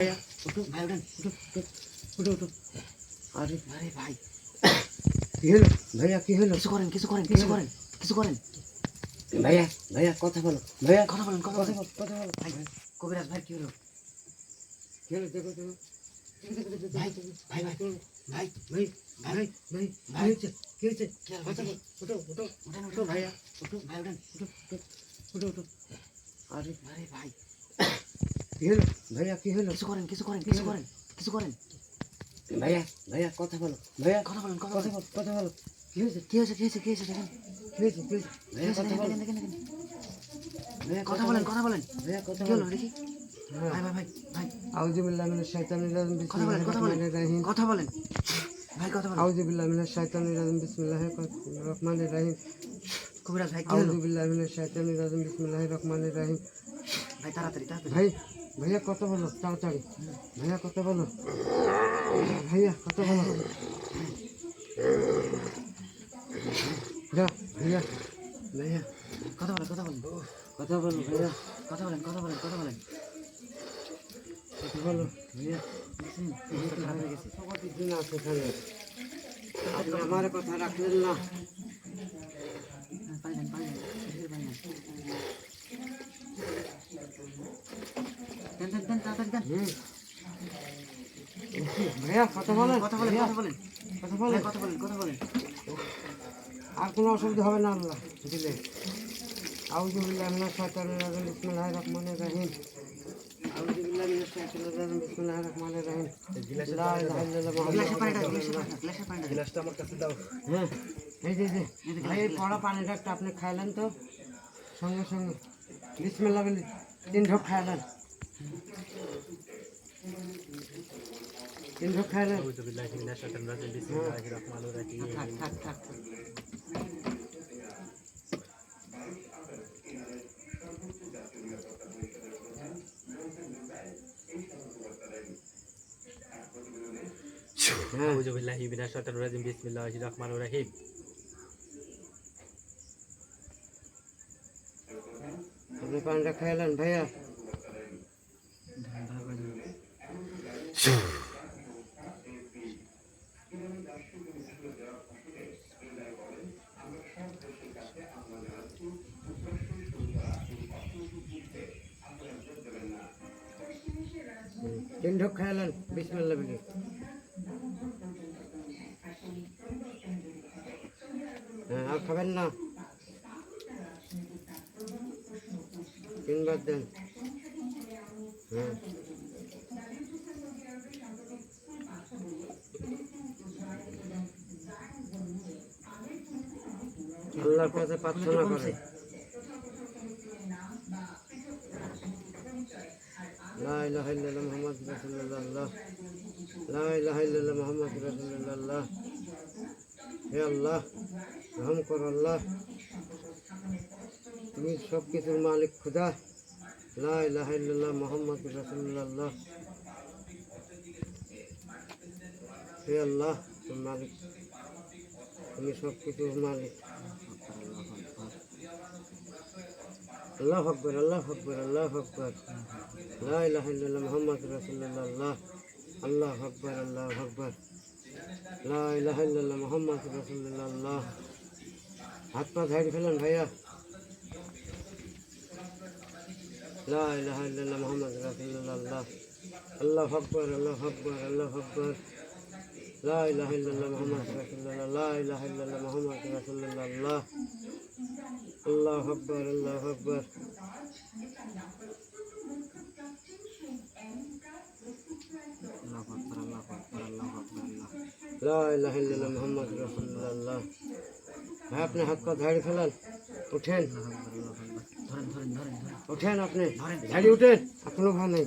उठो भाई उठो उठो उठो उठो अरे अरे भाई কি হলো ভাইয়া কি হলো কিছু করেন কিছু করেন কিছু করেন কিছু করেন ভাইয়া ভাইয়া কথা বলো ভাইয়া কথা বলেন কথা বলো ভাই কবিরাজ ভাই কি হলো দেখো দেখো ভাই ভাই ভাই ভাই ভাই ভাই ভাই ভাই কি হচ্ছে কথা বল উঠো উঠো উঠেন উঠো ভাইয়া উঠো ভাই উঠেন উঠো উঠো উঠো আরে আরে ভাই কি হলো ভাইয়া কি হলো কিছু করেন কিছু করেন কিছু করেন কিছু করেন ভাইয়া ভাইয়া কথা বলো ভাইয়া কথা বলেন কথা বলো কি হয়েছে কি হয়েছে কি হয়েছে কি হয়েছে দেখেন কি হয়েছে কি হয়েছে ভাইয়া কথা বলেন দেখেন দেখেন ভাইয়া কথা বলেন ভাইয়া কথা বলো দেখি ভাই ভাই ভাই ভাই আউযু বিল্লাহি মিনাশ শাইতানির রাজিম বিসমিল্লাহির রহমানির রহিম কথা বলেন ভাই কথা বলেন আউযু বিল্লাহি মিনাশ শাইতানির রাজিম বিসমিল্লাহির রহমানির রহিম কবিরাজ ভাই কি হলো আউযু বিল্লাহি মিনাশ শাইতানির রাজিম বিসমিল্লাহির রহমানির রহিম ভাই তাড়াতাড়ি তাড়াতাড়ি ভাই ভাইয়া কথা বলো তাড়াতাড়ি ভাইয়া কথা বলো ভাইয়া কথা বলো যা ভাইয়া ভাইয়া কথা বলেন কথা বলেন কথা বলো ভাইয়া কথা বলেন কথা বলেন কথা বলেন কথা বলো ভাইয়া খারাপ হয়ে গেছে সবাই দিন আছে এখানে আপনি আমার কথা রাখলেন না পাইলেন পাইলেন দেন দেন দেন তাড়াতাড়ি দেন ভাইয়া কথা বলেন কথা বলেন কথা বলেন কথা বলেন কথা বলেন কথা বলেন আর কোনো অসুবিধা হবে না আল্লাহ দিলে আউযু বিল্লাহি মিনাশ শাইতানির রাজিম বিসমিল্লাহির রহমানির রহিম আউযু বিল্লাহি মিনাশ শাইতানির রাজিম বিসমিল্লাহির রহমানির রহিম লা ইলাহা ইল্লাল্লাহ গ্লাসে পানি দাও মুহাম্মাদুর গ্লাসে পানি দাও গ্লাসটা আমার কাছে দাও হ্যাঁ এই যে ভাই এই পড়া পানিটা একটা আপনি খাইলেন তো সঙ্গে সঙ্গে বিসমিল্লাহ বলে 3 ঢোক খাইলেন 3 ঢোক খাইলেন আউযু বিল্লাহি মিনাশ শাইতানির রাজিম বিসমিল্লাহির রহমানির রহিম থাক থাক থাক আউযু বিল্লাহি মিনাশ শাইতানির রাজিম বিসমিল্লাহির রহমানির রহিম আপনি পানিটা খাইলেন ভাইয়া তিন ঢোক খাইলেন বিসমিল্লাহ বলে হ্যাঁ আর খাবেন না 3 বার দেন হ্যাঁ আল্লাহর কাছে প্রার্থনা করে লা ইলাহা ইল্লাল্লাহ মুহাম্মাদুর রাসূলুল্লাহ লা ইলাহা ইল্লাল্লাহ মুহাম্মাদুর রাসূলুল্লাহ হে আল্লাহ রহম করো আল্লাহ তুমি সব কিছুর মালিক খুদা লা ইলাহা ইল্লাল্লাহ মুহাম্মাদুর রাসূলুল্লাহ হে আল্লাহ তুমি মালিক তুমি সব কিছুর মালিক আল্লাহু আকবার আল্লাহু আকবার আল্লাহু আকবার লা ইলাহা ইল্লাল্লাহ মুহাম্মাদুর রাসূলুল্লাহ আল্লাহু আকবার আল্লাহু আকবার লা ইলাহা ইল্লাল্লাহ মুহাম্মাদুর রাসূলুল্লাহ হাত পা ঝাড়ি ফেলেন ভাইয়া লা ইলাহা ইল্লাল্লাহ মুহাম্মাদুর রাসূলুল্লাহ আল্লাহু আকবার আল্লাহু আকবার আল্লাহু আকবার লা ইলাহা ইল্লাল্লাহ মুহাম্মাদুর রাসূলুল্লাহ লা ইলাহা ইল্লাল্লাহ মুহাম্মাদুর রাসূলুল্লাহ আল্লাহু আকবার আল্লাহু আকবার লা ইলাহা ইল্লাল্লাহ মুহাম্মাদুর রাসূলুল্লাহ ভাই আপনি হাত পা ঝাড়ি ফেলেন উঠেন ধরেন ধরেন ধরেন উঠেন আপনি ঝাড়ি উঠেন এখনো ভয় নেই